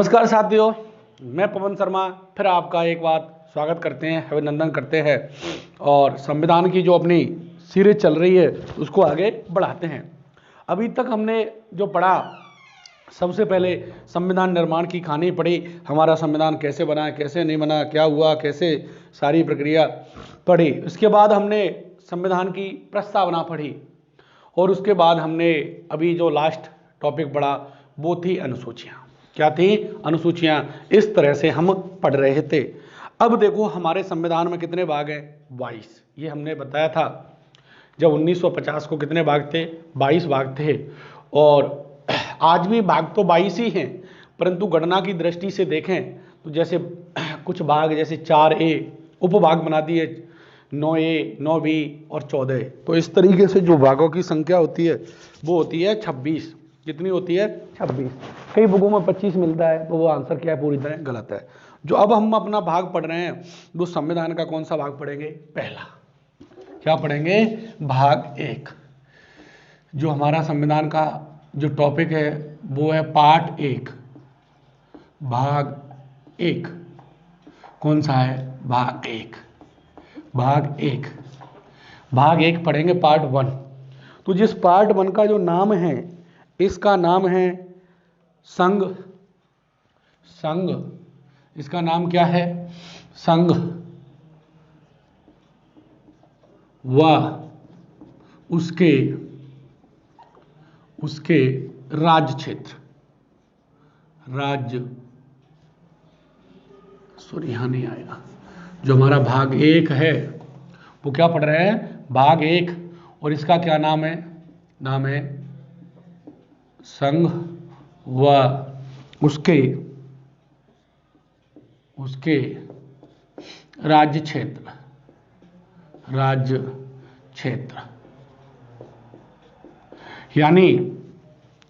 नमस्कार साथियों, मैं पवन शर्मा फिर आपका एक बार स्वागत करते हैं, अभिनंदन करते हैं और संविधान की जो अपनी सीरीज चल रही है उसको आगे बढ़ाते हैं। अभी तक हमने जो पढ़ा, सबसे पहले संविधान निर्माण की कहानी पढ़ी, हमारा संविधान कैसे बना, कैसे नहीं बना, क्या हुआ, कैसे सारी प्रक्रिया पढ़ी। उसके बाद हमने संविधान की प्रस्तावना पढ़ी और उसके बाद हमने अभी जो लास्ट टॉपिक पढ़ा वो थी अनुसूचियाँ। क्या थी? अनुसूचियाँ। इस तरह से हम पढ़ रहे थे। अब देखो हमारे संविधान में कितने भाग हैं? 22। ये हमने बताया था जब 1950 को कितने भाग थे? 22 भाग थे। और आज भी भाग तो 22 ही हैं, परंतु गणना की दृष्टि से देखें तो जैसे कुछ भाग जैसे 4A उपभाग बना दिए, 9A, 9B और 14। तो इस तरीके से जो भागों की संख्या होती है वो होती है 26। कितनी होती है? 26। कई बुकों में 25 मिलता है, तो वो आंसर क्या है? पूरी तरह गलत है। जो अब हम अपना भाग पढ़ रहे हैं वो संविधान का कौन सा भाग पढ़ेंगे? पहला। क्या पढ़ेंगे? भाग 1। जो हमारा संविधान का जो टॉपिक है वो है पार्ट 1, भाग 1। कौन सा है? भाग 1। भाग 1। भाग 1 पढ़ेंगे, पार्ट 1। तो जिस पार्ट 1 का जो नाम है, इसका नाम है संघ। संघ, इसका नाम क्या है? संघ व उसके राज्य क्षेत्र। राज्य, सॉरी यहां नहीं आया। जो हमारा भाग 1 है वो क्या पढ़ रहे हैं? भाग 1। और इसका क्या नाम है? नाम है संघ व उसके राज्य क्षेत्र। राज्य क्षेत्र, यानी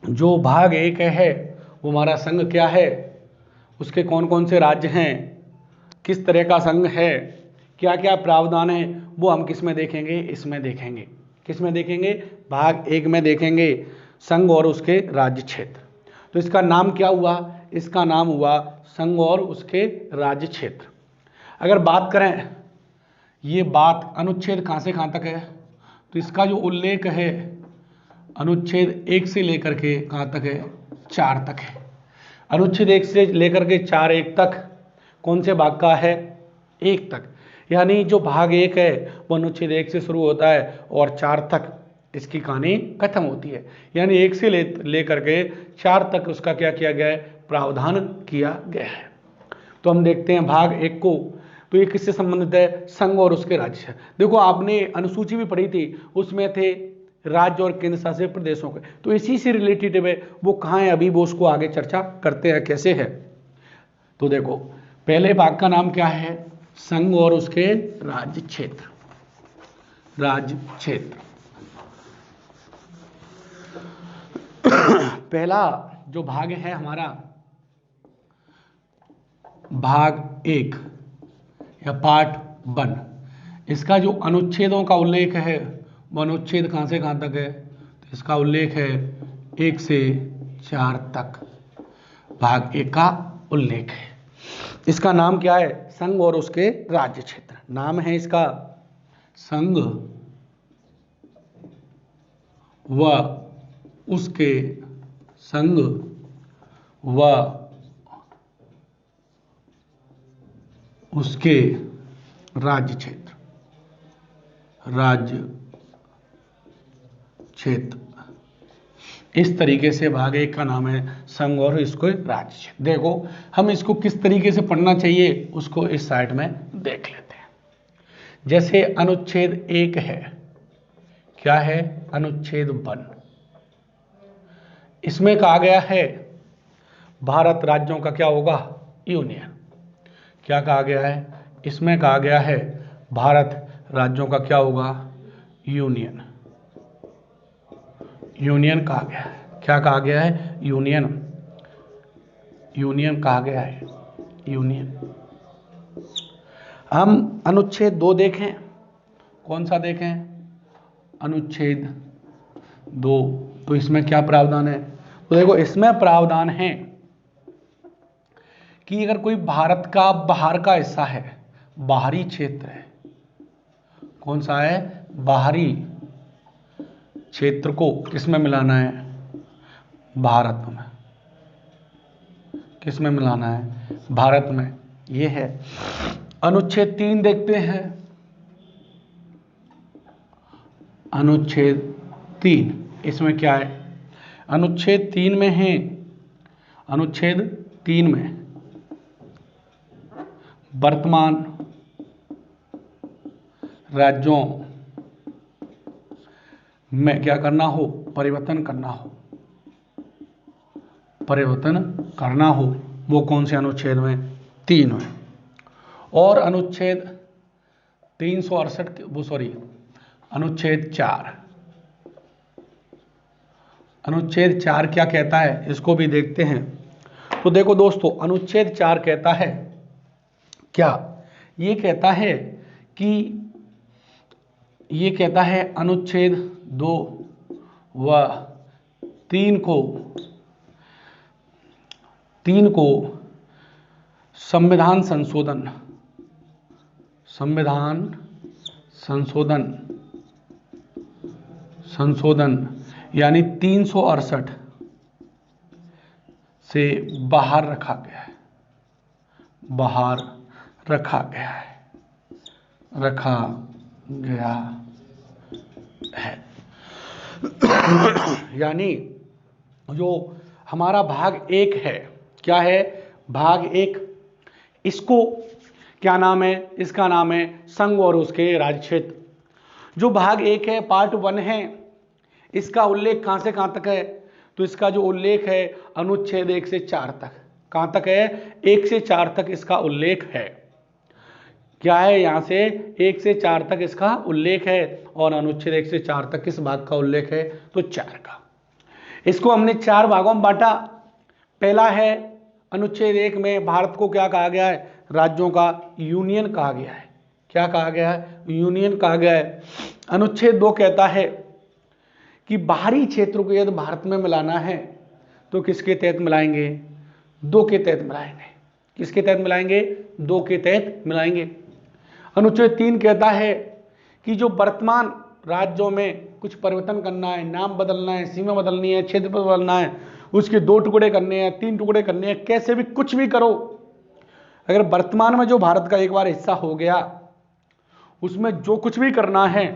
जो भाग 1 है वो हमारा संघ क्या है, उसके कौन कौन से राज्य हैं, किस तरह का संघ है, क्या क्या प्रावधान है, वो हम किस में देखेंगे? इसमें देखेंगे। किस में देखेंगे? भाग 1 में देखेंगे, संघ और उसके राज्य क्षेत्र। तो इसका नाम क्या हुआ? इसका नाम हुआ संघ और उसके राज्य क्षेत्र। अगर बात करें, ये बात अनुच्छेद कहाँ से कहाँ तक है, तो इसका जो उल्लेख है अनुच्छेद 1 से लेकर के कहाँ तक है? 4 तक है। अनुच्छेद 1 से लेकर के 4(1) तक कौन से भाग का है? 1 तक। यानी जो भाग 1 है वो अनुच्छेद 1 से शुरू होता है और 4 तक इसकी कहानी खत्म होती है। यानी 1 से लेकर के 4 तक उसका क्या किया गया है? प्रावधान किया गया है। तो हम देखते हैं भाग 1 को। तो ये किससे संबंधित है? संघ और उसके राज्य। देखो आपने अनुसूची भी पढ़ी थी, उसमें थे राज्य और केंद्र शासित प्रदेशों के, तो इसी से रिलेटेड है। वो कहाँ है अभी, वो उसको आगे चर्चा करते हैं कैसे है। तो देखो पहले भाग का नाम क्या है? संघ और उसके राज्य क्षेत्र। राज्य क्षेत्र। पहला जो भाग है हमारा भाग 1 या पार्ट 1, इसका जो अनुच्छेदों का उल्लेख है वो अनुच्छेद कहाँ से कहाँ तक है? तो इसका उल्लेख है 1 से 4 तक। भाग 1 का उल्लेख है। इसका नाम क्या है? संघ और उसके राज्य क्षेत्र। नाम है इसका संघ व उसके संघ व उसके राज्य क्षेत्र। राज्य क्षेत्र, इस तरीके से भाग 1 का नाम है संघ और इसको राज्य क्षेत्र। देखो हम इसको किस तरीके से पढ़ना चाहिए उसको इस साइड में देख लेते हैं। जैसे अनुच्छेद 1 है, क्या है? अनुच्छेद 1। इसमें कहा गया है भारत राज्यों का क्या होगा? यूनियन। क्या कहा गया है? इसमें कहा गया है भारत राज्यों का क्या होगा? यूनियन। यूनियन कहा गया है। क्या कहा गया है? यूनियन। यूनियन कहा गया है। यूनियन। हम अनुच्छेद 2 देखें। कौन सा देखें? अनुच्छेद 2। तो इसमें क्या प्रावधान है? तो देखो इसमें प्रावधान है कि अगर कोई भारत का बाहर का हिस्सा है, बाहरी क्षेत्र है, कौन सा है, बाहरी क्षेत्र को किस में मिलाना है, भारत में, किस में मिलाना है, भारत में, ये है। अनुच्छेद 3 देखते हैं, अनुच्छेद 3 इसमें क्या है, अनुच्छेद 3 में है, अनुच्छेद 3 में वर्तमान राज्यों में क्या करना हो, परिवर्तन करना हो, परिवर्तन करना हो, वो कौन से अनुच्छेद में, 3 में। और अनुच्छेद 368 वो सॉरी अनुच्छेद 4, अनुच्छेद 4 क्या कहता है, इसको भी देखते हैं। तो देखो दोस्तों, अनुच्छेद 4 कहता है क्या, ये कहता है कि, ये कहता है अनुच्छेद 2 व 3 को संविधान संशोधन, संविधान संशोधन, संशोधन यानी 368 से बाहर रखा गया है, बाहर रखा गया है, रखा गया है। यानी जो हमारा भाग 1 है, क्या है, भाग 1, इसको क्या नाम है, इसका नाम है संघ और उसके राज्य क्षेत्र। जो भाग 1 है, पार्ट 1 है, इसका उल्लेख कहां से कहां तक है, तो इसका जो उल्लेख है अनुच्छेद 1 से 4 तक, कहां तक है, 1 से 4 तक इसका उल्लेख है। क्या है, यहां से 1 से 4 तक इसका उल्लेख है, और अनुच्छेद 1 से 4 तक किस भाग का उल्लेख है, तो 4 का। इसको हमने 4 भागों में बांटा। पहला है, अनुच्छेद 1 में भारत को क्या कहा गया है, राज्यों का यूनियन कहा गया है। क्या कहा गया है, यूनियन कहा गया है। अनुच्छेद 2 कहता है कि बाहरी क्षेत्र को यदि भारत में मिलाना है तो किसके तहत मिलाएंगे, 2 के तहत मिलाएंगे। किसके तहत मिलाएंगे, 2 के तहत मिलाएंगे। अनुच्छेद 3 कहता है कि जो वर्तमान राज्यों में कुछ परिवर्तन करना है, नाम बदलना है, सीमा बदलनी है, क्षेत्र बदलना है, उसके 2 टुकड़े करने हैं, 3 टुकड़े करने हैं, कैसे भी कुछ भी करो, अगर वर्तमान में जो भारत का एक बार हिस्सा हो गया, उसमें जो कुछ भी करना है,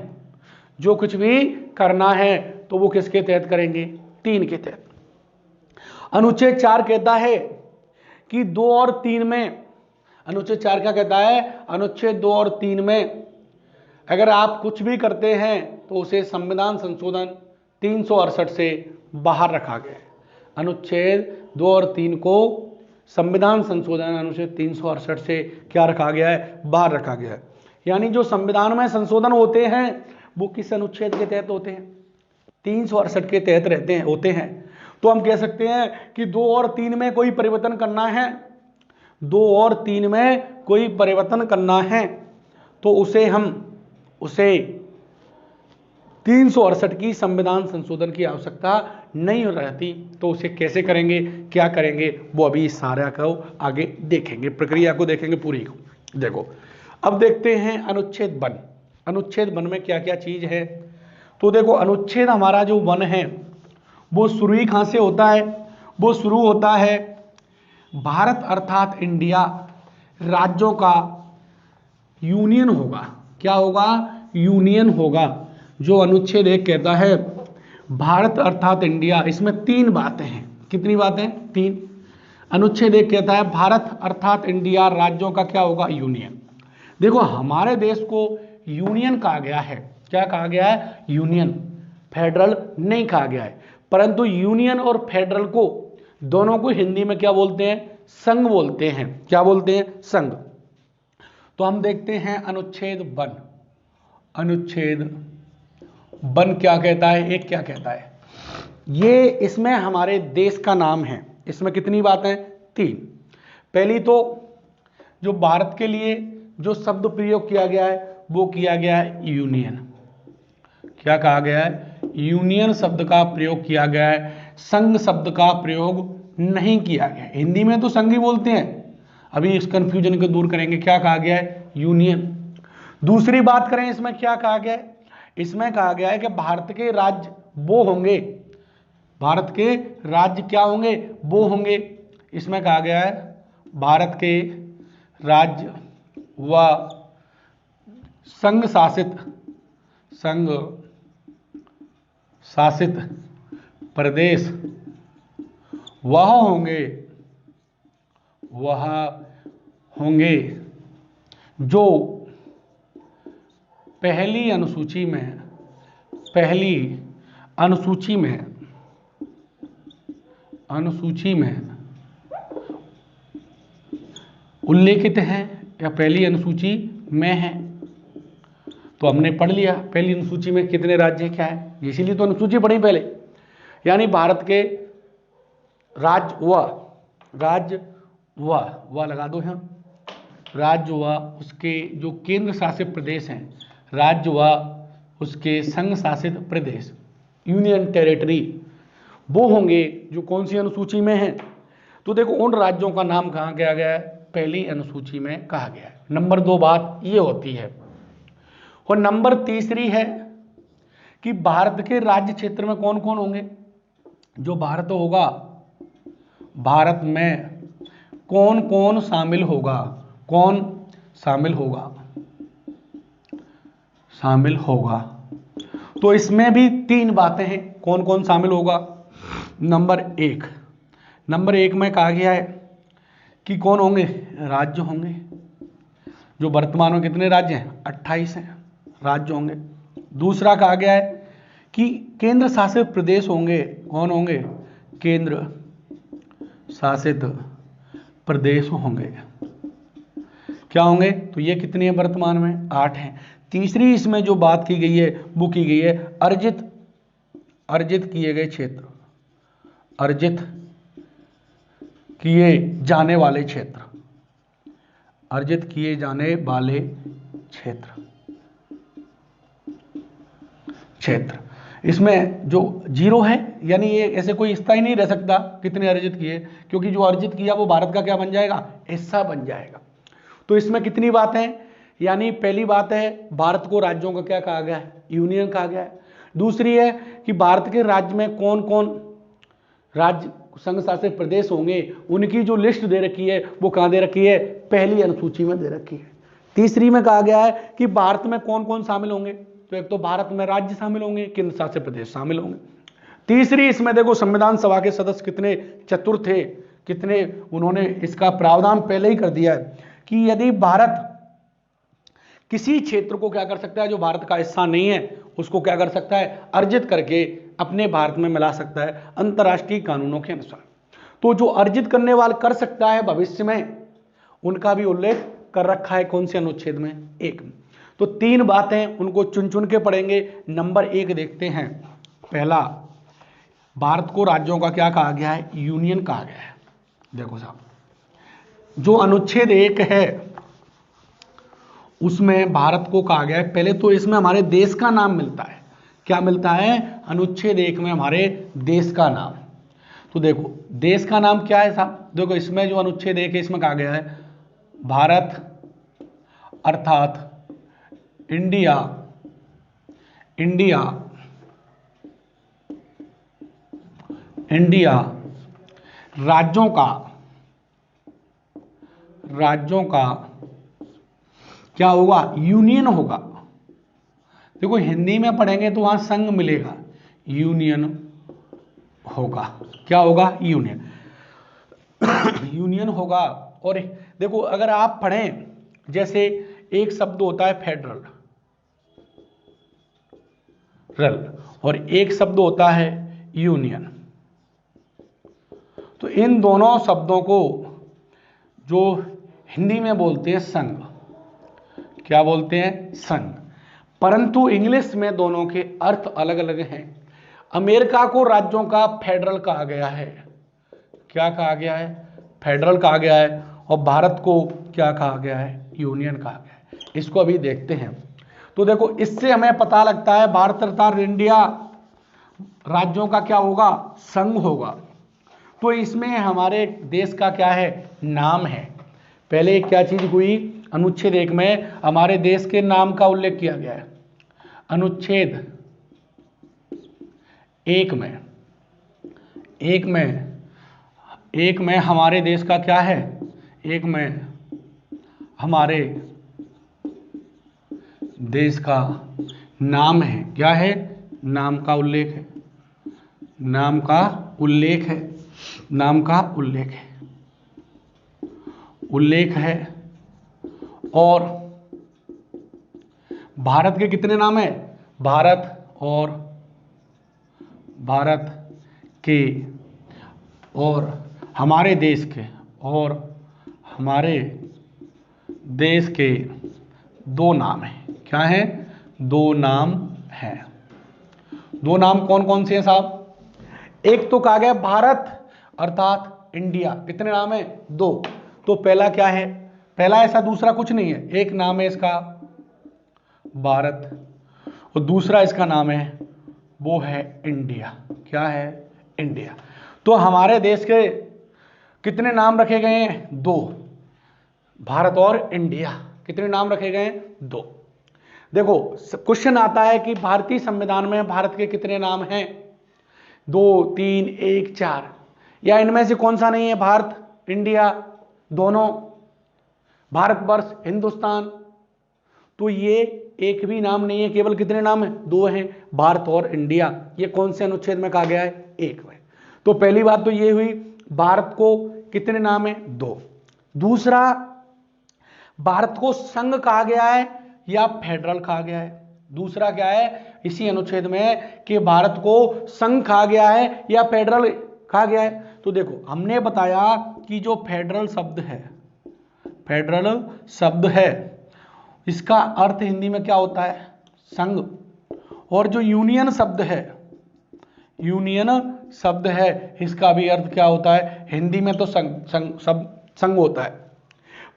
जो कुछ भी करना है, तो वो किसके तहत करेंगे, 3 के तहत। अनुच्छेद 4 कहता है कि 2 और 3 में, अनुच्छेद 4 क्या कहता है, अनुच्छेद 2 और 3 में अगर आप कुछ भी करते हैं तो उसे संविधान संशोधन 368 से बाहर रखा गया है। अनुच्छेद 2 और 3 को संविधान संशोधन अनुच्छेद 368 से क्या रखा गया है, बाहर रखा गया है। यानी जो संविधान में संशोधन होते हैं वो किस अनुच्छेद के तहत होते हैं, 368 के तहत रहते हैं, होते हैं। तो हम कह सकते हैं कि 2 और 3 में कोई परिवर्तन करना है, 2 और 3 में कोई परिवर्तन करना है, तो उसे 368 की संविधान संशोधन की आवश्यकता नहीं रहती। तो उसे कैसे करेंगे, क्या करेंगे, वो अभी सारा को आगे देखेंगे, प्रक्रिया को देखेंगे पूरी को। देखो अब देखते हैं अनुच्छेद 1। अनुच्छेद 1 में क्या क्या चीज है, तो देखो अनुच्छेद हमारा जो 1 है वो शुरू ही कहां से होता है, वो शुरू होता है भारत अर्थात इंडिया राज्यों का यूनियन होगा। क्या होगा, यूनियन होगा। जो अनुच्छेद 1 कहता है भारत अर्थात इंडिया, इसमें 3 बातें हैं। कितनी बातें, 3। अनुच्छेद 1 कहता है भारत अर्थात इंडिया राज्यों का क्या होगा, यूनियन। देखो हमारे देश को यूनियन कहा गया है, क्या कहा गया है, यूनियन, फेडरल नहीं कहा गया है। परंतु यूनियन और फेडरल को दोनों को हिंदी में क्या बोलते हैं, संघ बोलते हैं। क्या बोलते हैं, संघ। तो हम देखते हैं अनुच्छेद 1। अनुच्छेद 1 क्या कहता है, 1 क्या कहता है, ये इसमें हमारे देश का नाम है। इसमें कितनी बातें, 3। पहली तो जो भारत के लिए जो शब्द प्रयोग किया गया है वो किया गया है यूनियन। क्या कहा गया है, यूनियन शब्द का प्रयोग किया गया है, संघ शब्द का प्रयोग नहीं किया गया। हिंदी में तो संघ ही बोलते हैं, अभी इस कंफ्यूजन को दूर करेंगे। क्या कहा गया है? यूनियन। दूसरी बात करें इसमें क्या कहा गया है? इसमें कहा गया है कि भारत के राज्य वो होंगे, भारत के राज्य क्या होंगे? वो होंगे। इसमें कहा गया है भारत के राज्य व संघ शासित प्रदेश वह होंगे जो पहली अनुसूची में उल्लेखित हैं या पहली अनुसूची में हैं। तो हमने पढ़ लिया पहली अनुसूची में कितने राज्य क्या है, इसीलिए तो अनुसूची पढ़ी पहले। यानी भारत के राज्य व लगा दो यहाँ, राज्य व उसके जो केंद्र शासित प्रदेश हैं, राज्य व उसके संघ शासित प्रदेश, यूनियन टेरिटरी, वो होंगे जो कौन सी अनुसूची में हैं। तो देखो उन राज्यों का नाम कहाँ किया गया है? पहली अनुसूची में कहा गया है। नंबर 2 बात ये होती है। और नंबर 3 है कि भारत के राज्य क्षेत्र में कौन कौन होंगे? जो भारत होगा, भारत में कौन कौन शामिल होगा? कौन शामिल होगा? तो इसमें भी 3 बातें हैं, कौन कौन शामिल होगा। नंबर 1 में कहा गया है कि कौन होंगे? राज्य होंगे। जो वर्तमान में कितने राज्य हैं? 28 हैं, राज्य होंगे। दूसरा कहा गया है कि केंद्र शासित प्रदेश होंगे। कौन होंगे? केंद्र शासित प्रदेश होंगे। क्या होंगे? तो ये कितनी है वर्तमान में? 8 हैं। तीसरी इसमें जो बात की गई है वो की गई है अर्जित किए गए क्षेत्र, अर्जित किए जाने वाले क्षेत्र, अर्जित किए जाने वाले क्षेत्र। इसमें जो 0 है, यानी ये ऐसे कोई स्थायी नहीं रह सकता कितने अर्जित किए, क्योंकि जो अर्जित किया वो भारत का क्या बन जाएगा? हिस्सा बन जाएगा। तो इसमें कितनी बातें? यानी पहली बात है भारत को राज्यों का क्या कहा गया है? यूनियन कहा गया है। दूसरी है कि भारत के राज्य में कौन कौन राज्य संघ शासित प्रदेश होंगे, उनकी जो लिस्ट दे रखी है वो कहां दे रखी है? पहली अनुसूची में दे रखी है। तीसरी में कहा गया है कि भारत में कौन कौन शामिल होंगे। तो एक तो भारत में राज्य शामिल होंगे, केंद्र शासित प्रदेश शामिल होंगे। तीसरी इसमें देखो संविधान सभा के सदस्य कितने चतुर थे, कितने उन्होंने इसका प्रावधान पहले ही कर दिया है कि यदि भारत किसी क्षेत्र को क्या कर सकता है, जो भारत का हिस्सा नहीं है उसको क्या कर सकता है? अर्जित करके अपने भारत में मिला सकता है अंतर्राष्ट्रीय कानूनों के अनुसार। तो जो अर्जित करने वाला कर सकता है भविष्य में, उनका भी उल्लेख कर रखा है कौन से अनुच्छेद में? 1। तो 3 बातें उनको चुन चुन के पढ़ेंगे। नंबर 1 देखते हैं। पहला, भारत को राज्यों का क्या कहा गया है? यूनियन कहा गया है। देखो साहब, जो अनुच्छेद 1 है उसमें भारत को कहा गया है, पहले तो इसमें हमारे देश का नाम मिलता है। क्या मिलता है? अनुच्छेद 1 में हमारे देश का नाम। तो देखो देश का नाम क्या है साहब? देखो इसमें जो अनुच्छेद 1 है इसमें कहा गया है भारत अर्थात इंडिया राज्यों का क्या होगा? यूनियन होगा। देखो हिंदी में पढ़ेंगे तो वहां संघ मिलेगा, यूनियन होगा। क्या होगा? यूनियन होगा। और देखो अगर आप पढ़ें, जैसे एक शब्द होता है फेडरल और एक शब्द होता है यूनियन। तो इन दोनों शब्दों को जो हिंदी में बोलते हैं संघ, क्या बोलते हैं? संघ। परंतु इंग्लिश में दोनों के अर्थ अलग अलग हैं। अमेरिका को राज्यों का फेडरल कहा गया है। क्या कहा गया है? फेडरल कहा गया है। और भारत को क्या कहा गया है? यूनियन कहा गया है। इसको अभी देखते हैं। तो देखो इससे हमें पता लगता है भारत अर्थात इंडिया राज्यों का क्या होगा? संघ होगा। तो इसमें हमारे देश का क्या है? नाम है। पहले क्या चीज हुई, अनुच्छेद 1 में हमारे देश के नाम का उल्लेख किया गया है। अनुच्छेद 1 में हमारे देश का क्या है, 1 में हमारे देश का नाम है, क्या है, नाम का उल्लेख है, नाम का उल्लेख है, नाम का उल्लेख है। और भारत के कितने नाम है, भारत के और हमारे देश के, और हमारे देश के 2 नाम हैं, क्या है, 2 नाम हैं। 2 नाम कौन कौन से हैं साहब, एक तो कहा गया भारत अर्थात इंडिया, कितने नाम है, 2। तो पहला क्या है, पहला ऐसा दूसरा कुछ नहीं है, एक नाम है इसका भारत और दूसरा इसका नाम है वो है इंडिया, क्या है, इंडिया। तो हमारे देश के कितने नाम रखे गए हैं, 2, भारत और इंडिया, कितने नाम रखे गए हैं, 2। देखो क्वेश्चन आता है कि भारतीय संविधान में भारत के कितने नाम हैं, 2, 3, 1, 4, या इनमें से कौन सा नहीं है, भारत इंडिया दोनों, भारतवर्ष हिंदुस्तान, तो ये एक भी नाम नहीं है, केवल कितने नाम है, 2 हैं, भारत और इंडिया। ये कौन से अनुच्छेद में कहा गया है, 1 में। तो पहली बात तो ये हुई, भारत को कितने नाम है, 2। दूसरा, भारत को संघ कहा गया है या फेडरल कहा गया है, दूसरा क्या है इसी अनुच्छेद में कि भारत को संघ कहा गया है या फेडरल कहा गया है। तो देखो हमने बताया कि जो फेडरल शब्द है इसका अर्थ हिंदी में क्या होता है, संघ, और जो यूनियन शब्द है इसका भी अर्थ क्या होता है, हिंदी में तो संघ होता है,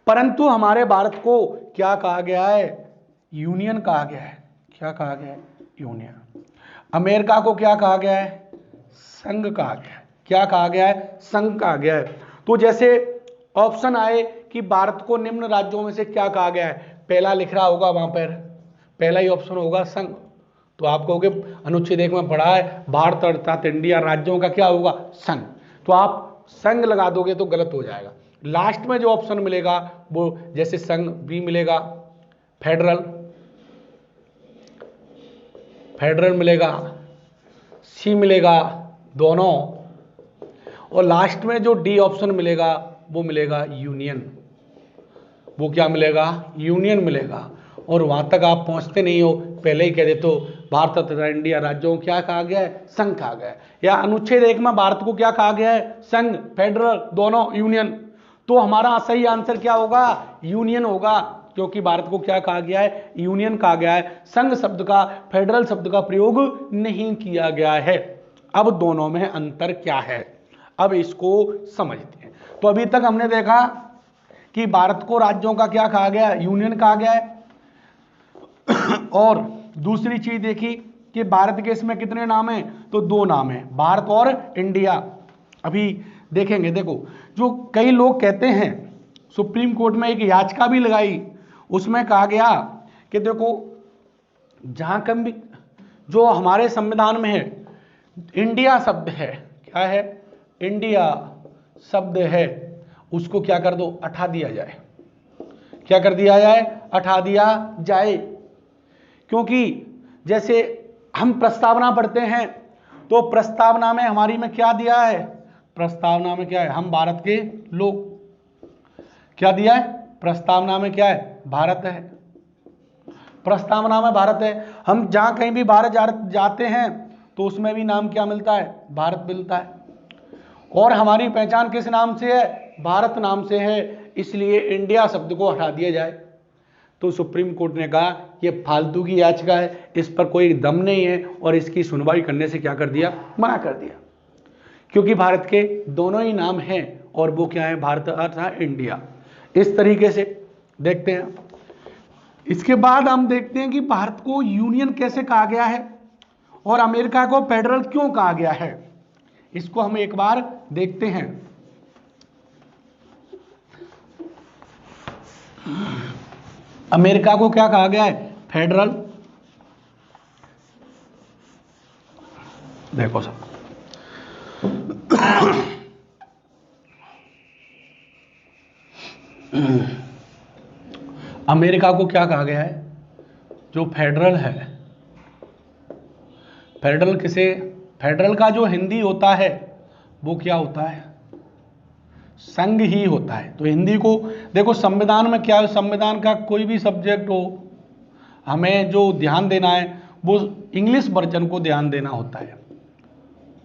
परंतु हमारे भारत को क्या कहा गया है, यूनियन कहा गया है, क्या कहा गया है, यूनियन। अमेरिका को क्या कहा गया है, संघ कहा गया है, क्या कहा गया है, संघ कहा गया है। तो जैसे ऑप्शन आए कि भारत को निम्न राज्यों में से क्या कहा गया है, पहला लिख रहा होगा वहां पर, पहला ही ऑप्शन होगा संघ। तो आप कहोगे अनुच्छेद 1 में पढ़ा है भारत अर्थात इंडिया, राज्यों का क्या होगा, संघ, तो आप संघ लगा दोगे तो गलत हो जाएगा। लास्ट में जो ऑप्शन मिलेगा वो जैसे संघ बी मिलेगा, फेडरल मिलेगा, सी मिलेगा, दोनों, और लास्ट में जो डी ऑप्शन मिलेगा वो मिलेगा यूनियन, वो क्या मिलेगा, यूनियन मिलेगा। और वहां तक आप पहुंचते नहीं हो, पहले ही कह देते हो भारत तथा इंडिया राज्यों को क्या कहा गया है, संघ कहा गया है, या अनुच्छेद 1 में भारत को क्या कहा गया है, संघ, फेडरल, दोनों, यूनियन। तो हमारा सही आंसर क्या होगा, यूनियन होगा, क्योंकि भारत को क्या कहा गया है, यूनियन कहा गया है, संघ शब्द का, फेडरल शब्द का प्रयोग नहीं किया गया है। अब दोनों में अंतर क्या है, अब इसको समझते हैं। तो अभी तक हमने देखा कि भारत को राज्यों का क्या कहा गया, यूनियन कहा गया है, और दूसरी चीज देखी कि भारत के इसमें कितने नाम हैं, तो 2 नाम हैं, भारत और इंडिया। अभी देखेंगे, देखो जो कई लोग कहते हैं, सुप्रीम कोर्ट में एक याचिका भी लगाई, उसमें कहा गया कि देखो जहां कम भी जो हमारे संविधान में है इंडिया शब्द है, क्या है, इंडिया शब्द है, उसको क्या कर दो, हटा दिया जाए, क्या कर दिया जाए, हटा दिया जाए। क्योंकि जैसे हम प्रस्तावना पढ़ते हैं तो प्रस्तावना में हमारी में क्या दिया है, प्रस्तावना में क्या है, हम भारत के लोग, क्या दिया है, प्रस्तावना में क्या है, भारत है, प्रस्तावना में भारत है। हम जहां कहीं भी भारत जाते हैं तो उसमें भी नाम क्या मिलता है, भारत मिलता है, और हमारी पहचान किस नाम से है, भारत नाम से है, इसलिए इंडिया शब्द को हटा दिया जाए। तो सुप्रीम कोर्ट ने कहा यह फालतू की याचिका है, इस पर कोई दम नहीं है, और इसकी सुनवाई करने से क्या कर दिया, मना कर दिया, क्योंकि भारत के दोनों ही नाम हैं और वो क्या है, भारत अर्थात इंडिया। इस तरीके से देखते हैं। इसके बाद हम देखते हैं कि भारत को यूनियन कैसे कहा गया है और अमेरिका को फेडरल क्यों कहा गया है, इसको हम एक बार देखते हैं। अमेरिका को क्या कहा गया है? फेडरल। देखो सब, अमेरिका को क्या कहा गया है? जो फेडरल है। फेडरल किसे? फेडरल का जो हिंदी होता है वो क्या होता है? संघ ही होता है। तो हिंदी को देखो, संविधान में क्या है, संविधान का कोई भी सब्जेक्ट हो, हमें जो ध्यान देना है वो इंग्लिश वर्जन को ध्यान देना होता है,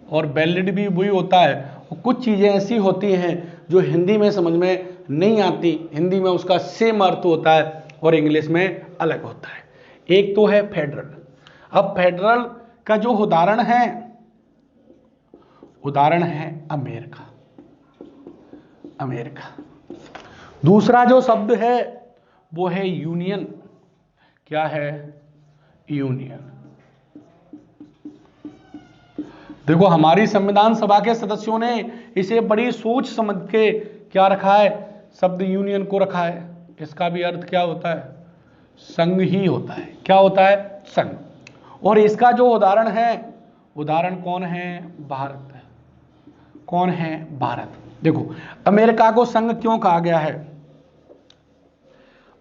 और वैलिड भी वही होता है। और कुछ चीज़ें ऐसी होती हैं जो हिंदी में समझ में नहीं आती, हिंदी में उसका सेम अर्थ होता है और इंग्लिश में अलग होता है। एक तो है फेडरल। अब फेडरल का जो उदाहरण है अमेरिका। अमेरिका। दूसरा जो शब्द है वो है यूनियन। क्या है? यूनियन। देखो, हमारी संविधान सभा के सदस्यों ने इसे बड़ी सोच समझ के क्या रखा है? शब्द यूनियन को रखा है। इसका भी अर्थ क्या होता है? संघ ही होता है। क्या होता है? संघ। और इसका जो उदाहरण है, उदाहरण कौन है? भारत है। कौन है? भारत। देखो, अमेरिका को संघ क्यों कहा गया है?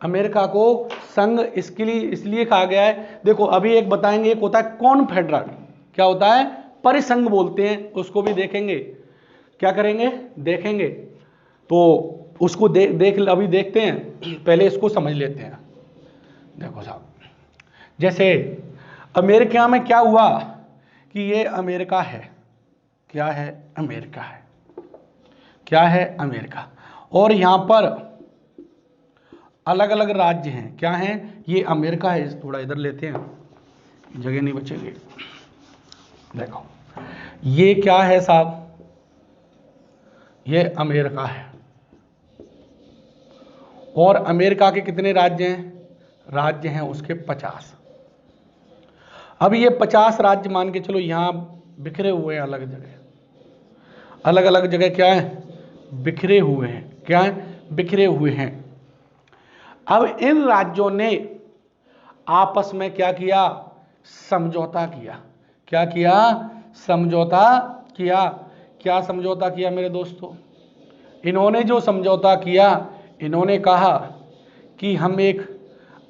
अमेरिका को संघ इसलिए कहा गया है। देखो, अभी एक बताएंगे, एक होता है कॉन्फेडरल। क्या होता है? परिसंघ बोलते हैं, उसको भी देखेंगे। क्या करेंगे? देखेंगे। तो उसको अभी देखते हैं, पहले इसको समझ लेते हैं। देखो साहब, जैसे अमेरिका में क्या हुआ कि ये अमेरिका है। क्या है? अमेरिका है। क्या है? अमेरिका। और यहां पर अलग अलग राज्य हैं। क्या हैं? ये अमेरिका है। थोड़ा इधर लेते हैं, जगह नहीं बचेगी। देखो, ये क्या है साहब? ये अमेरिका है। और अमेरिका के कितने राज्य हैं? राज्य हैं उसके 50। अब ये 50 राज्य मान के चलो, यहां बिखरे हुए हैं अलग जगह, अलग अलग जगह क्या है? बिखरे हुए हैं। क्या है? बिखरे हुए हैं। अब इन राज्यों ने आपस में क्या किया? समझौता किया। क्या किया? समझौता किया। क्या समझौता किया मेरे दोस्तों? इन्होंने जो समझौता किया, इन्होंने कहा कि हम एक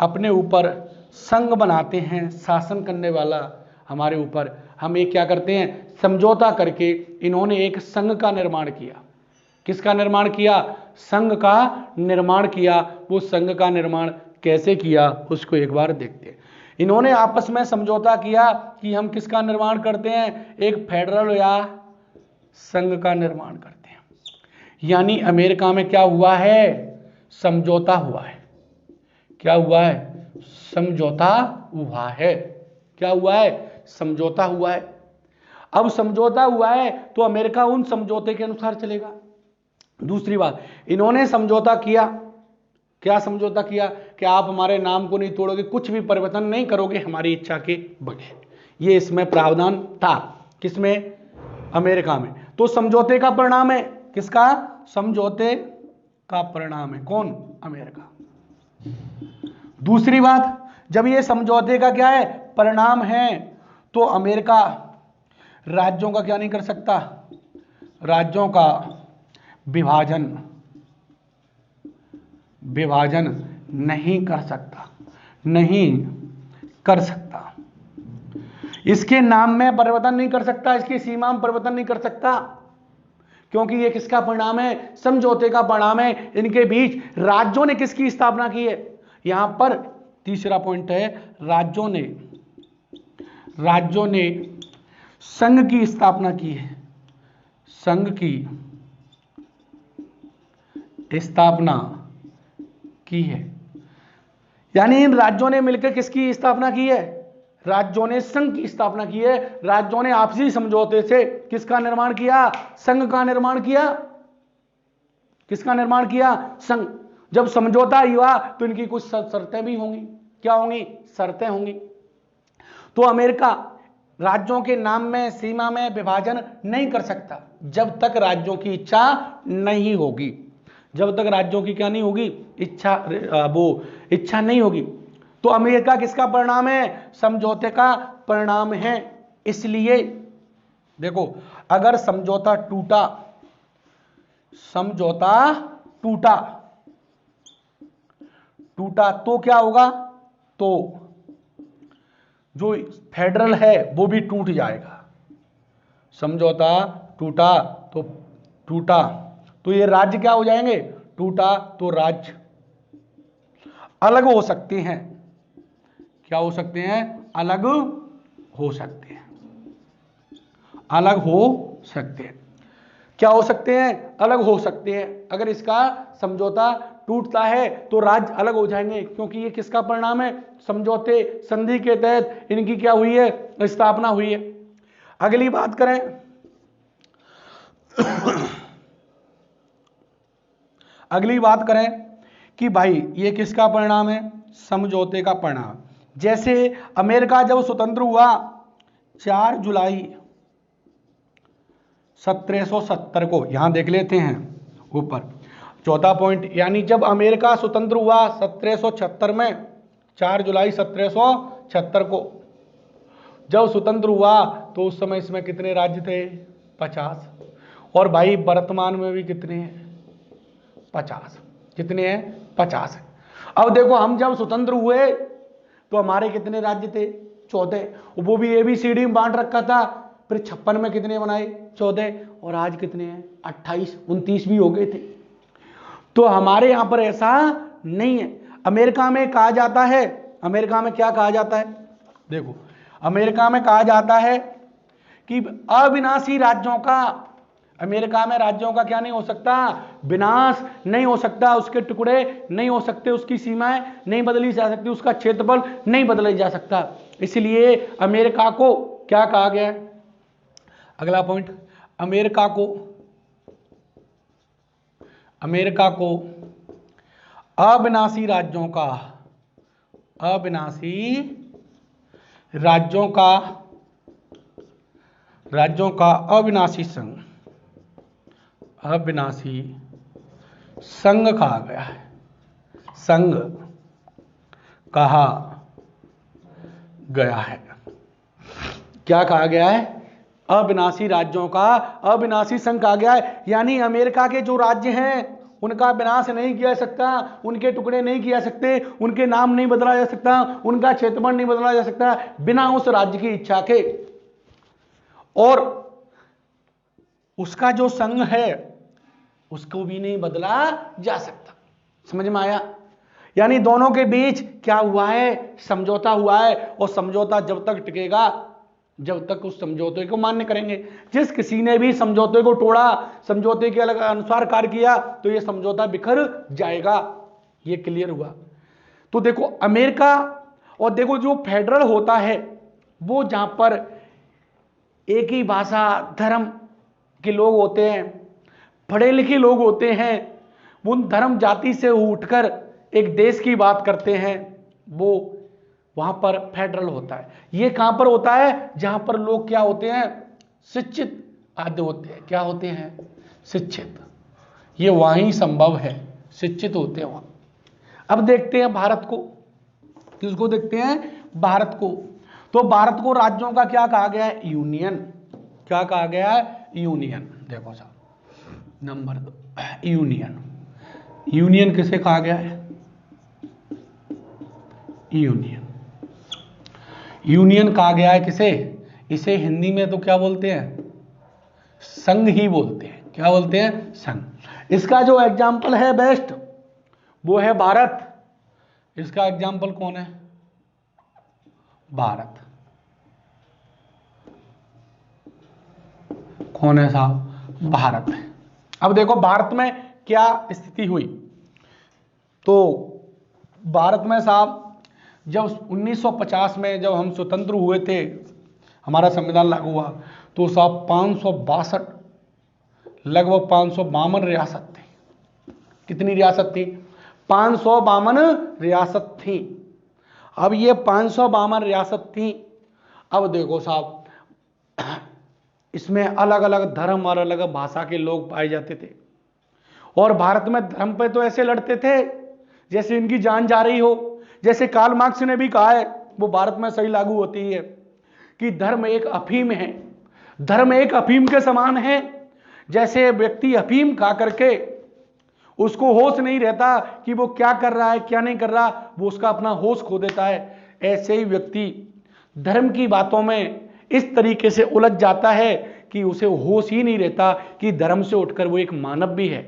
अपने ऊपर संघ बनाते हैं, शासन करने वाला हमारे ऊपर। हम एक क्या करते हैं? समझौता करके इन्होंने एक संघ का निर्माण किया। किसका निर्माण किया? संघ का निर्माण किया। वो संघ का निर्माण कैसे किया उसको एक बार देखते हैं। इन्होंने आपस में समझौता किया कि हम किसका निर्माण करते हैं? एक फेडरल या संघ का निर्माण करते हैं। यानी अमेरिका में क्या हुआ है? समझौता हुआ है। क्या हुआ है? समझौता हुआ है। क्या हुआ है? समझौता हुआ है। अब समझौता हुआ है तो अमेरिका उन समझौते के अनुसार चलेगा। दूसरी बात, इन्होंने समझौता किया। क्या समझौता किया? कि आप हमारे नाम को नहीं तोड़ोगे, कुछ भी परिवर्तन नहीं करोगे हमारी इच्छा के बगैर। ये इसमें प्रावधान था। किसमें? अमेरिका में। तो समझौते का परिणाम है किसका? समझौते का परिणाम है कौन? अमेरिका। दूसरी बात, जब ये समझौते का क्या है? परिणाम है, तो अमेरिका राज्यों का क्या नहीं कर सकता? राज्यों का विभाजन नहीं कर सकता। नहीं कर सकता। इसके नाम में परिवर्तन नहीं कर सकता, इसकी सीमा में परिवर्तन नहीं कर सकता, क्योंकि ये किसका परिणाम है? समझौते का परिणाम है। इनके बीच राज्यों ने किसकी स्थापना की है? यहां पर तीसरा पॉइंट है, राज्यों ने संघ की स्थापना की है। संघ की स्थापना की है। यानी इन राज्यों ने मिलकर किसकी स्थापना की है? राज्यों ने संघ की स्थापना की है। राज्यों ने आपसी समझौते से किसका निर्माण किया? संघ का निर्माण किया। किसका निर्माण किया? संघ। जब समझौता हुआ तो इनकी कुछ शर्तें भी होंगी। क्या होंगी? शर्तें होंगी। तो अमेरिका राज्यों के नाम में, सीमा में विभाजन नहीं कर सकता जब तक राज्यों की इच्छा नहीं होगी। जब तक राज्यों की क्या नहीं होगी, इच्छा नहीं होगी। तो अमेरिका किसका परिणाम है, समझौते का परिणाम है। इसलिए देखो, अगर समझौता टूटा तो क्या होगा, तो जो फेडरल है वो भी टूट जाएगा। समझौता टूटा तो ये राज्य क्या हो जाएंगे, टूटा तो राज्य अलग हो सकते हैं। क्या हो सकते हैं, अलग हो सकते हैं। क्या हो सकते हैं, अलग हो सकते हैं। अगर इसका समझौता टूटता है तो राज्य अलग हो जाएंगे, क्योंकि ये किसका परिणाम है, समझौते संधि के तहत इनकी क्या हुई है, स्थापना हुई है। अगली बात करें कि भाई ये किसका परिणाम है, समझौते का परिणाम। जैसे अमेरिका जब स्वतंत्र हुआ 4 जुलाई 1770 को, यहां देख लेते हैं ऊपर चौथा पॉइंट, यानी जब अमेरिका स्वतंत्र हुआ 1776 में, 4 जुलाई 1776 को जब स्वतंत्र हुआ, तो उस समय इसमें कितने राज्य थे, 50। और भाई वर्तमान में भी कितने हैं, 50। कितने हैं, 50 है। अब देखो, हम जब स्वतंत्र हुए तो हमारे कितने राज्य थे, 14। वो भी ABCD में बांट रखा था। फिर 56 में कितने बनाए, 14। और आज कितने हैं, 28, 29 भी हो गए थे। तो हमारे यहां पर ऐसा नहीं है। अमेरिका में कहा जाता है, अमेरिका में क्या कहा जाता है, देखो अमेरिका में कहा जाता है कि अविनाशी राज्यों का, अमेरिका में राज्यों का क्या नहीं हो सकता, विनाश नहीं हो सकता, उसके टुकड़े नहीं हो सकते, उसकी सीमाएं नहीं बदली जा सकती, उसका क्षेत्रफल नहीं बदला जा सकता। इसलिए अमेरिका को क्या कहा गया है, अगला पॉइंट, अमेरिका को अविनाशी राज्यों का अविनाशी संघ कहा गया है, संघ कहा गया है। क्या कहा गया है, अविनाशी राज्यों का अविनाशी संघ कहा गया है। यानी अमेरिका के जो राज्य हैं उनका विनाश नहीं किया जा सकता, उनके टुकड़े नहीं किया जा सकते, उनके नाम नहीं बदला जा सकता, उनका क्षेत्रफल नहीं बदला जा सकता बिना उस राज्य की इच्छा के। और उसका जो संघ है उसको भी नहीं बदला जा सकता। समझ में आया? यानी दोनों के बीच क्या हुआ है, समझौता हुआ है। और समझौता जब तक टिकेगा जब तक उस समझौते को मान्य करेंगे। जिस किसी ने भी समझौते को तोड़ा, समझौते के अलग अनुसार कार्य किया, तो यह समझौता बिखर जाएगा। यह क्लियर हुआ। तो देखो अमेरिका, और देखो जो फेडरल होता है वो जहां पर एक ही भाषा धर्म के लोग होते हैं, पढ़े लिखे लोग होते हैं, वो उन धर्म जाति से उठकर एक देश की बात करते हैं, वो वहां पर फेडरल होता है। ये कहां पर होता है, जहां पर लोग क्या होते हैं, शिक्षित आदि होते हैं। क्या होते हैं, शिक्षित। ये वहीं संभव है, शिक्षित होते हैं वहां। अब देखते हैं भारत को, किसको देखते हैं, भारत को। तो भारत को राज्यों का क्या कहा गया है, यूनियन। क्या कहा गया है, यूनियन। देखो साहब, नंबर 2 यूनियन। यूनियन किसे कहा गया है, यूनियन कहा गया है किसे, इसे हिंदी में तो क्या बोलते हैं, संघ ही बोलते हैं। क्या बोलते हैं, संघ। इसका जो एग्जाम्पल है बेस्ट वो है भारत। इसका एग्जाम्पल कौन है, भारत। कौन है साहब, भारत है। अब देखो भारत में क्या स्थिति हुई। तो भारत में साहब जब 1950 में जब हम स्वतंत्र हुए थे, हमारा संविधान लागू हुआ, तो साहब 562 लगभग 552 रियासत थी। कितनी रियासत थी, 552 रियासत थी। अब ये 552 रियासत थी। अब देखो साहब इसमें अलग अलग धर्म और अलग भाषा के लोग पाए जाते थे। और भारत में धर्म पे तो ऐसे लड़ते थे जैसे इनकी जान जा रही हो। जैसे कार्ल मार्क्स ने भी कहा है, वो भारत में सही लागू होती है, कि धर्म एक अफीम है, धर्म एक अफीम के समान है। जैसे व्यक्ति अफीम खा करके उसको होश नहीं रहता कि वो क्या कर रहा है क्या नहीं कर रहा, वो उसका अपना होश खो देता है, ऐसे ही व्यक्ति धर्म की बातों में इस तरीके से उलझ जाता है कि उसे होश ही नहीं रहता कि धर्म से उठकर वो एक मानव भी है।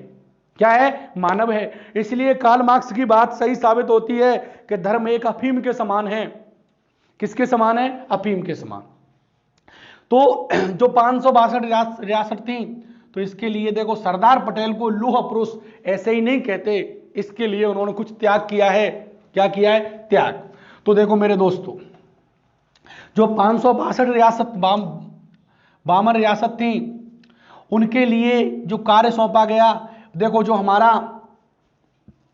क्या है? मानव है। इसलिए कार्ल मार्क्स की बात सही साबित होती है कि धर्म एक अफीम के समान है। किसके समान है? अफीम के समान। तो जो 562 रियासत थी, तो इसके लिए देखो सरदार पटेल को लौह पुरुष ऐसे ही नहीं कहते, इसके लिए उन्होंने कुछ त्याग किया है। क्या किया है? त्याग। तो देखो मेरे दोस्तों, जो 562 रियासत 52 रियासत थी, उनके लिए जो कार्य सौंपा गया, देखो जो हमारा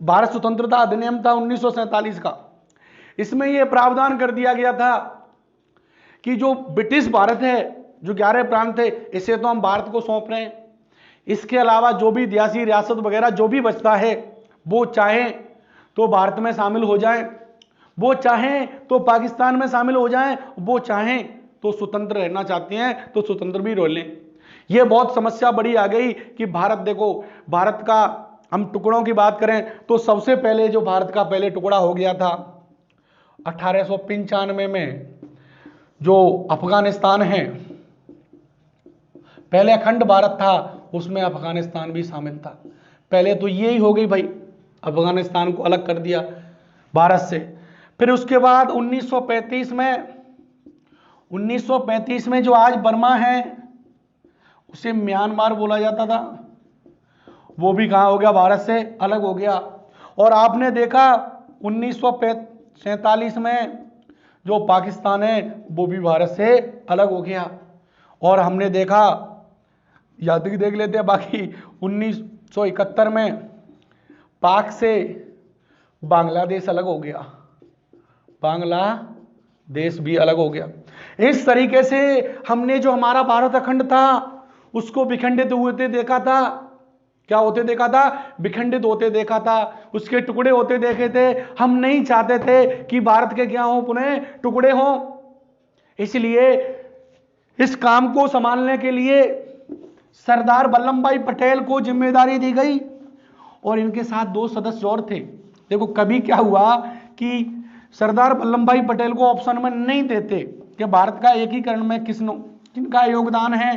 भारत स्वतंत्रता अधिनियम था 1947 का, इसमें यह प्रावधान कर दिया गया था कि जो ब्रिटिश भारत है, जो 11 प्रांत थे, इसे तो हम भारत को सौंप रहे हैं। इसके अलावा जो भी 82 रियासत वगैरह जो भी बचता है, वो चाहे तो भारत में शामिल हो जाएं, वो चाहें तो पाकिस्तान में शामिल हो जाएं, वो चाहें तो स्वतंत्र रहना चाहते हैं तो स्वतंत्र भी रह लें। ये बहुत समस्या बड़ी आ गई कि भारत, देखो भारत का हम टुकड़ों की बात करें तो सबसे पहले जो भारत का पहले टुकड़ा हो गया था 1895 में, जो अफगानिस्तान है, पहले अखंड भारत था, उसमें अफगानिस्तान भी शामिल था। पहले तो यही हो गई भाई, अफगानिस्तान को अलग कर दिया भारत से। फिर उसके बाद 1935 में जो आज बर्मा है, उसे म्यांमार बोला जाता था, वो भी कहां हो गया? भारत से अलग हो गया। और आपने देखा 1947 में जो पाकिस्तान है, वो भी भारत से अलग हो गया। और हमने देखा, याद ही देख लेते हैं बाकी, 1971 में पाक से बांग्लादेश अलग हो गया, बांग्लादेश भी अलग हो गया। इस तरीके से हमने जो हमारा भारत अखंड था उसको विखंडित होते देखा था। क्या होते देखा था? विखंडित होते देखा था, उसके टुकड़े होते देखे थे। हम नहीं चाहते थे कि भारत के क्या हो, पुनः टुकड़े हो। इसलिए इस काम को संभालने के लिए सरदार वल्लभ भाई पटेल को जिम्मेदारी दी गई, और इनके साथ 2 सदस्य और थे। देखो कभी क्या हुआ कि सरदार वल्लभ भाई पटेल को ऑप्शन में नहीं देते कि भारत का एकीकरण में किनका योगदान है,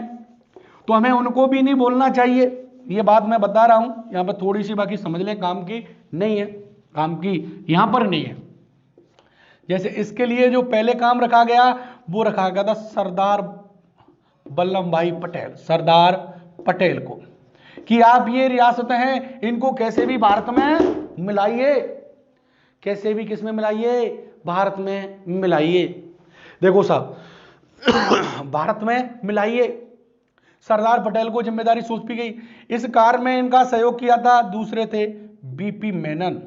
तो हमें उनको भी नहीं बोलना चाहिए। ये बात मैं बता रहा हूं यहां पर, थोड़ी सी बाकी समझ लें, काम की नहीं है, काम की यहां पर नहीं है। जैसे इसके लिए जो पहले काम रखा गया, वो रखा गया था सरदार वल्लभ भाई पटेल, सरदार पटेल को, कि आप ये रियासतें हैं, इनको कैसे भी भारत में मिलाइए, कैसे भी किस में मिलाइए? भारत में मिलाइए। देखो साहब, भारत में मिलाइए। सरदार पटेल को जिम्मेदारी सौंपी गई। इस कार्य में इनका सहयोग किया था, दूसरे थे बीपी मेनन,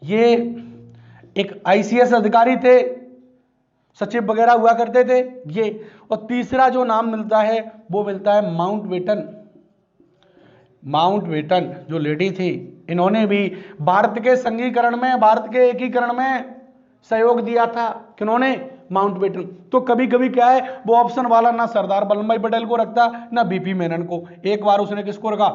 ये एक आईसीएस अधिकारी थे, सचिव वगैरह हुआ करते थे ये। और तीसरा जो नाम मिलता है वो मिलता है माउंटबेटन जो लेडी थी, इन्होंने भी भारत के संघीकरण में, भारत के एकीकरण में सहयोग दिया था। किन्होंने? माउंटबेटन। तो कभी कभी क्या है, वो ऑप्शन वाला ना सरदार वल्लभ भाई पटेल को रखता, ना बीपी मेनन को। एक बार उसने किसको रखा?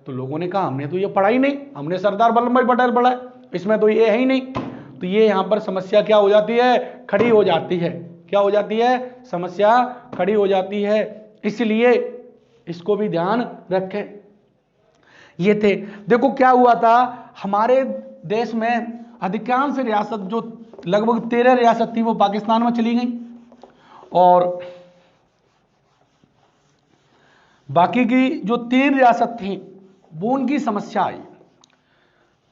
तो लोगों ने कहा हमने तो ये पढ़ा ही नहीं, हमने सरदार वल्लभ भाई पटेल पढ़ा है, इसमें तो ये है ही नहीं। तो ये यहां पर समस्या क्या हो जाती है? खड़ी हो जाती है। क्या हो जाती है? समस्या खड़ी हो जाती है। इसलिए इसको भी ध्यान रखें। ये थे, देखो क्या हुआ था, हमारे देश में अधिकांश रियासत, जो लगभग 13 रियासत थी, वो पाकिस्तान में चली गई, और बाकी की जो 3 रियासत थी वो उनकी समस्या आई।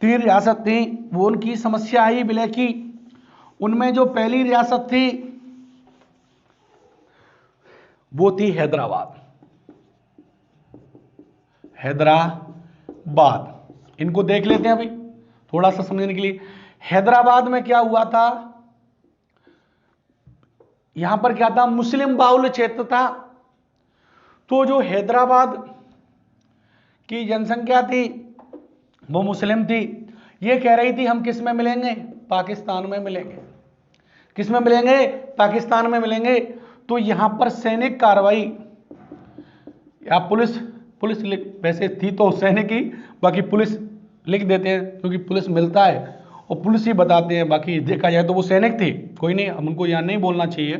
3 रियासत थी वो उनकी समस्या आई विलय की। उनमें जो पहली रियासत थी वो थी हैदराबाद। इनको देख लेते हैं अभी थोड़ा सा समझने के लिए। हैदराबाद में क्या हुआ था, यहां पर क्या था, मुस्लिम बाहुल्य क्षेत्र था। तो जो हैदराबाद की जनसंख्या थी वो मुस्लिम थी, ये कह रही थी हम किस में मिलेंगे, पाकिस्तान में मिलेंगे। किस में मिलेंगे, पाकिस्तान में मिलेंगे। तो यहां पर सैनिक कार्रवाई या पुलिस, वैसे थी तो सैनिक ही, बाकी पुलिस लिख देते हैं क्योंकि पुलिस मिलता है और पुलिस ही बताते हैं, बाकी देखा जाए तो वो सैनिक थी। कोई नहीं, हम उनको यहां नहीं बोलना चाहिए,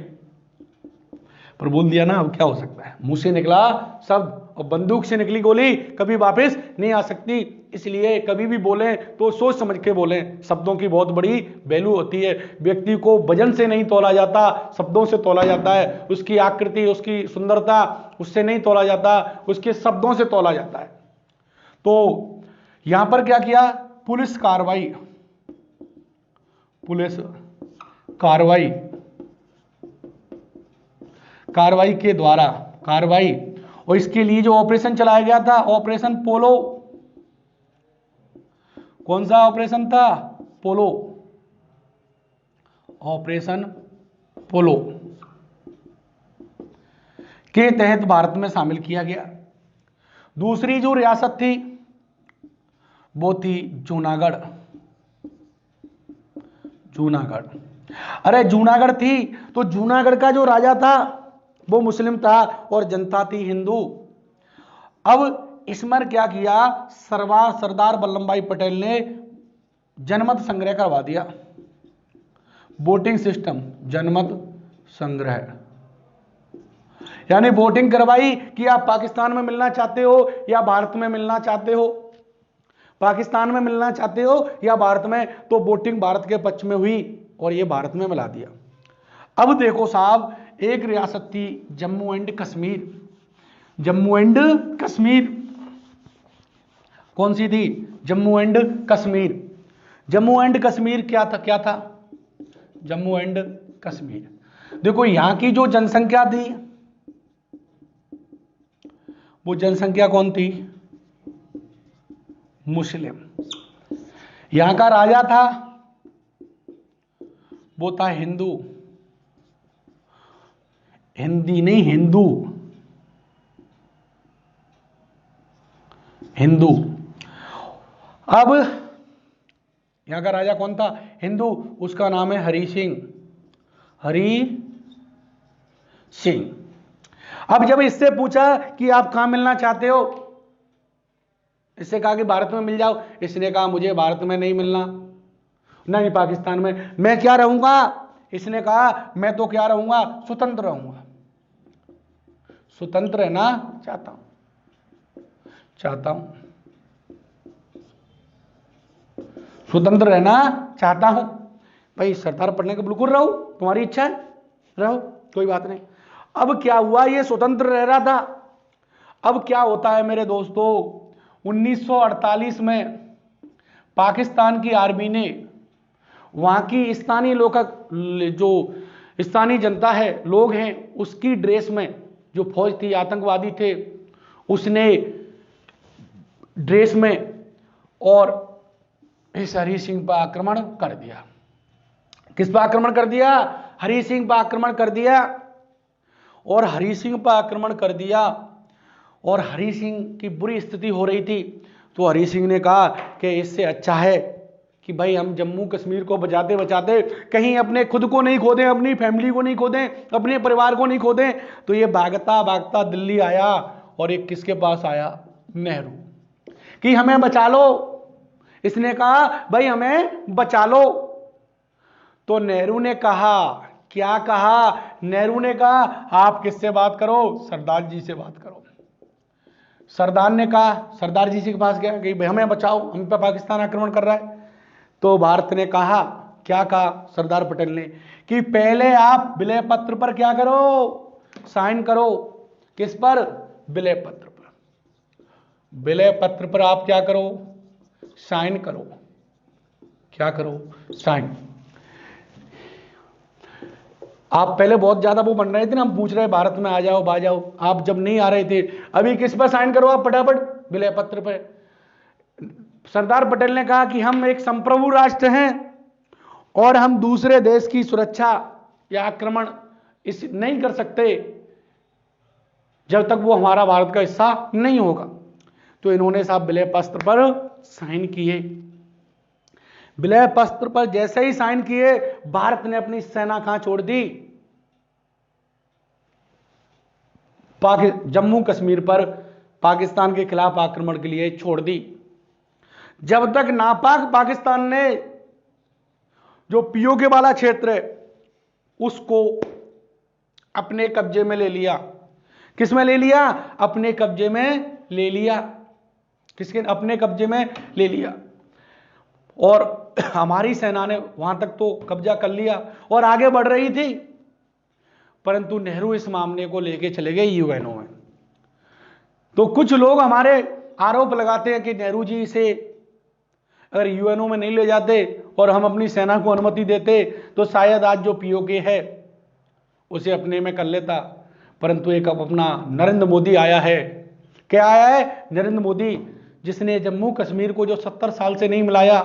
पर बोल दिया ना, अब क्या हो सकता है। मुंह से निकला शब्द और बंदूक से निकली गोली कभी वापस नहीं आ सकती, इसलिए कभी भी बोलें तो सोच समझ के बोलें। शब्दों की बहुत बड़ी वैल्यू होती है। व्यक्ति को वजन से नहीं तोला जाता, शब्दों से तोला जाता है। उसकी आकृति, उसकी सुंदरता उससे नहीं तोला जाता, उसके शब्दों से तोला जाता है। तो यहां पर क्या किया, पुलिस कार्रवाई, पुलिस कार्रवाई के द्वारा, कार्रवाई, और इसके लिए जो ऑपरेशन चलाया गया था, ऑपरेशन पोलो। कौन सा ऑपरेशन था, पोलो, ऑपरेशन पोलो के तहत भारत में शामिल किया गया। दूसरी जो रियासत थी वो थी जूनागढ़। अरे जूनागढ़ थी तो जूनागढ़ का जो राजा था वो मुस्लिम था और जनता थी हिंदू। अब इसमें क्या किया, सरदार वल्लभ भाई पटेल ने जनमत संग्रह करवा दिया, वोटिंग सिस्टम, जनमत संग्रह, यानी वोटिंग करवाई कि आप पाकिस्तान में मिलना चाहते हो या भारत में मिलना चाहते हो, पाकिस्तान में मिलना चाहते हो या भारत में। तो वोटिंग भारत के पक्ष में हुई और ये भारत में मिला दिया। अब देखो साहब, एक रियासत थी जम्मू एंड कश्मीर। जम्मू एंड कश्मीर कौन सी थी, जम्मू एंड कश्मीर। जम्मू एंड कश्मीर क्या था, जम्मू एंड कश्मीर। देखो यहां की जो जनसंख्या थी वो जनसंख्या कौन थी, मुस्लिम। यहां का राजा था वो था हिंदू, हिंदी नहीं हिंदू, हिंदू। अब यहां का राजा कौन था, हिंदू, उसका नाम है हरि सिंह, हरि सिंह। अब जब इससे पूछा कि आप कहां मिलना चाहते हो, इससे कहा कि भारत में मिल जाओ, इसने कहा मुझे भारत में नहीं मिलना, नहीं पाकिस्तान में, मैं क्या रहूंगा, इसने कहा मैं तो क्या रहूंगा, स्वतंत्र रहूंगा, स्वतंत्र रहना चाहता हूं, स्वतंत्र रहना चाहता हूं। भाई सरदार पढ़ने का बिल्कुल रहो, तुम्हारी इच्छा है रहो, कोई बात नहीं। अब क्या हुआ, ये स्वतंत्र रह रहा था। अब क्या होता है मेरे दोस्तों, 1948 में पाकिस्तान की आर्मी ने वहां की स्थानीय लोग, जो स्थानीय जनता है, लोग हैं, उसकी ड्रेस में, जो फौज थी, आतंकवादी थे, उसने ड्रेस में और इस हरि सिंह पर आक्रमण कर दिया। किस पर आक्रमण कर दिया, हरि सिंह पर आक्रमण कर दिया। और हरि सिंह पर आक्रमण कर दिया और हरि सिंह की बुरी स्थिति हो रही थी। तो हरि सिंह ने कहा कि इससे अच्छा है कि भाई हम जम्मू कश्मीर को बचाते बचाते कहीं अपने खुद को नहीं खो दें, अपनी फैमिली को नहीं खो दें, अपने परिवार को नहीं खो दें। तो ये भागता भागता दिल्ली आया और एक किसके पास आया, नेहरू, कि हमें बचा लो। इसने कहा भाई हमें बचा लो। तो नेहरू ने कहा, क्या कहा, नेहरू ने कहा आप किससे बात करो, सरदार जी से बात करो। सरदार ने कहा, सरदार जी के पास गया कि भाई हमें बचाओ, हम पे पाकिस्तान आक्रमण कर रहा है। तो भारत ने कहा, क्या कहा सरदार पटेल ने, कि पहले आप विलय पत्र पर क्या करो, साइन करो। किस पर, विलय पत्र पर। विलय पत्र पर आप क्या करो, साइन करो। क्या करो, साइन। आप पहले बहुत ज्यादा वो बन रहे थे ना, हम पूछ रहे भारत में आ जाओ, आप जब नहीं आ रहे थे, अभी किस पर साइन करो आप फटाफट, विलय पत्र पर। सरदार पटेल ने कहा कि हम एक संप्रभु राष्ट्र हैं और हम दूसरे देश की सुरक्षा या आक्रमण इस नहीं कर सकते जब तक वो हमारा भारत का हिस्सा नहीं होगा। तो इन्होंने साहब विलय पत्र पर साइन किए। विलय पत्र पर जैसे ही साइन किए, भारत ने अपनी सेना कहां छोड़ दी? जम्मू कश्मीर पर पाकिस्तान के खिलाफ आक्रमण के लिए छोड़ दी। जब तक नापाक पाकिस्तान ने जो पीओके वाला क्षेत्र है उसको अपने कब्जे में ले लिया। किस में ले लिया? अपने कब्जे में ले लिया। किसके? अपने कब्जे में ले लिया। और हमारी सेना ने वहां तक तो कब्जा कर लिया और आगे बढ़ रही थी, परंतु नेहरू इस मामले को लेके चले गए यूएनओ में। तो कुछ लोग हमारे आरोप लगाते हैं कि नेहरू जी से अगर यूएनओ में नहीं ले जाते और हम अपनी सेना को अनुमति देते तो शायद आज जो पीओके है उसे अपने में कर लेता। परंतु एक अब अपना नरेंद्र मोदी आया है। क्या आया है? नरेंद्र मोदी, जिसने जम्मू कश्मीर को जो 70 साल से नहीं मिलाया,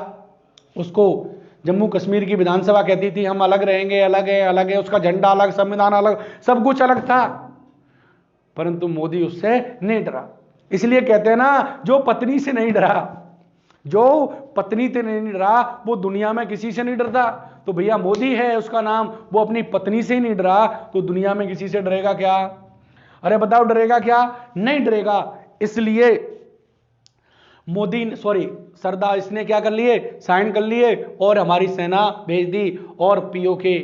उसको जम्मू कश्मीर की विधानसभा कहती थी हम अलग रहेंगे, अलग है, उसका झंडा अलग, संविधान अलग, सब कुछ अलग था, परंतु मोदी उससे नहीं डरा। इसलिए कहते हैं ना, जो पत्नी से नहीं डरा, जो पत्नी से नहीं डरा वो दुनिया में किसी से नहीं डरता। तो भैया मोदी है उसका नाम, वो अपनी पत्नी से ही नहीं डरा तो दुनिया में किसी से डरेगा क्या? अरे बताओ डरेगा क्या? नहीं डरेगा। इसलिए मोदी सरदार इसने क्या कर लिए? साइन कर लिए और हमारी सेना भेज दी और पीओके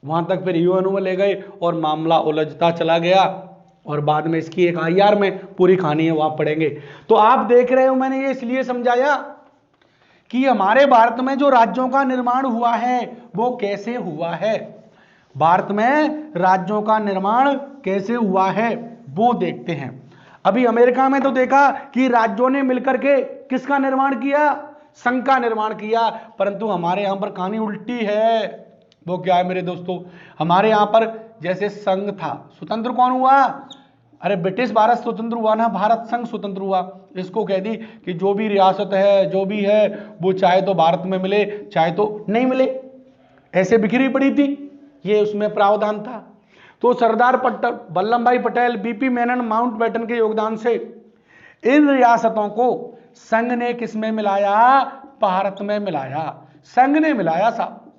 वहां तक फिर यूएनओ में ले गए और मामला उलझता चला गया। और बाद में इसकी एक आईआर में पूरी कहानी है, वहां पढ़ेंगे। तो आप देख रहे हो, मैंने ये इसलिए समझाया कि हमारे भारत में जो राज्यों का निर्माण हुआ है वो कैसे हुआ है, भारत में राज्यों का निर्माण कैसे हुआ है वो देखते हैं। अभी अमेरिका में तो देखा कि राज्यों ने मिलकर के किसका निर्माण किया? संघ का निर्माण किया। परंतु हमारे यहां पर कहानी उल्टी है। वो क्या है मेरे दोस्तों? हमारे यहां पर जैसे संघ था, स्वतंत्र कौन हुआ? अरे ब्रिटिश भारत स्वतंत्र हुआ ना, भारत संघ स्वतंत्र हुआ। इसको कह दी कि जो भी रियासत है, जो भी है, वो चाहे तो भारत में मिले चाहे तो नहीं मिले, ऐसे बिखरी पड़ी थी, ये उसमें प्रावधान था। तो सरदार वल्लभ भाई पटेल, बीपी मेनन, माउंटबेटन के योगदान से इन रियासतों को संघ ने किसमें मिलाया? भारत में मिलाया। संघ ने मिलाया साहब,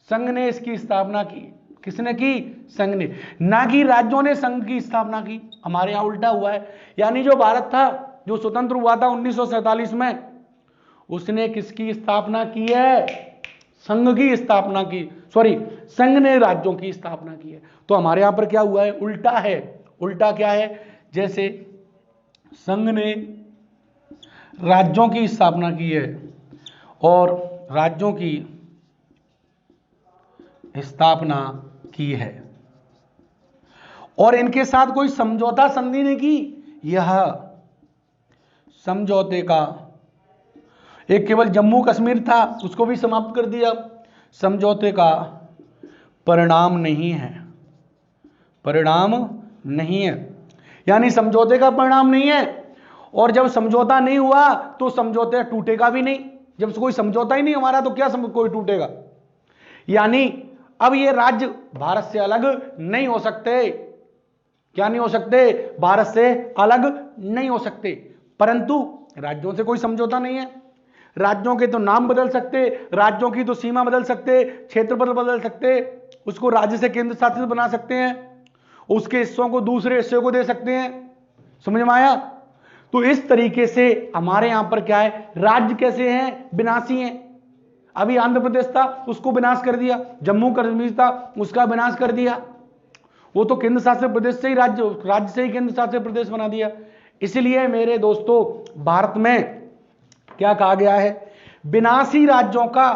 संघ ने इसकी स्थापना की। किसने की? संघ ने, ना कि राज्यों ने संघ की स्थापना की। हमारे यहां उल्टा हुआ है। यानी जो भारत था, जो स्वतंत्र हुआ था 1947 में, उसने किसकी स्थापना की है? संघ की स्थापना की। संघ ने राज्यों की स्थापना की है। तो हमारे यहां पर क्या हुआ है? उल्टा है। उल्टा क्या है? जैसे संघ ने राज्यों की स्थापना की है और राज्यों की स्थापना की है और इनके साथ कोई समझौता संधि नहीं की। यह समझौते का एक केवल जम्मू कश्मीर था, उसको भी समाप्त कर दिया। समझौते का परिणाम नहीं है, परिणाम नहीं है, यानी समझौते का परिणाम नहीं है। और जब समझौता नहीं हुआ तो समझौता टूटेगा भी नहीं। जब कोई समझौता ही नहीं हमारा तो क्या कोई टूटेगा? यानी अब ये राज्य भारत से अलग नहीं हो सकते। क्या नहीं हो सकते? भारत से अलग नहीं हो सकते। परंतु राज्यों से कोई समझौता नहीं है। राज्यों के तो नाम बदल सकते, राज्यों की तो सीमा बदल सकते, क्षेत्रफल बदल सकते, उसको राज्य से केंद्र शासित बना सकते हैं, उसके हिस्सों को दूसरे हिस्से को दे सकते हैं। समझ में आया? तो इस तरीके से हमारे यहां पर क्या है? राज्य कैसे हैं? विनाशी हैं। अभी आंध्र प्रदेश था, उसको विनाश कर दिया। जम्मू कश्मीर था, उसका विनाश कर दिया। वो तो केंद्र शासित प्रदेश से ही राज्य से ही केंद्र शासित प्रदेश बना दिया। इसलिए मेरे दोस्तों, भारत में क्या कहा गया है? विनाशी राज्यों का,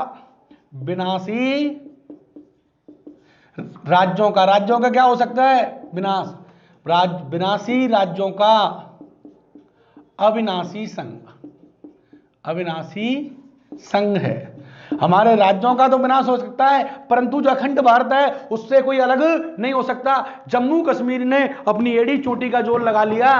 विनाशी राज्यों का क्या हो सकता है? विनाश। विनाशी राज्यों का अविनाशी संघ, अविनाशी संघ है। हमारे राज्यों का तो विनाश हो सकता है, परंतु जो अखंड भारत है उससे कोई अलग नहीं हो सकता। जम्मू कश्मीर ने अपनी एड़ी चोटी का जोर लगा लिया,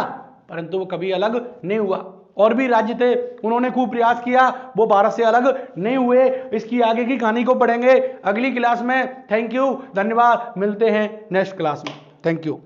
परंतु वो कभी अलग नहीं हुआ। और भी राज्य थे, उन्होंने खूब प्रयास किया, वो भारत से अलग नहीं हुए। इसकी आगे की कहानी को पढ़ेंगे अगली क्लास में। थैंक यू, धन्यवाद। मिलते हैं नेक्स्ट क्लास में। Thank you.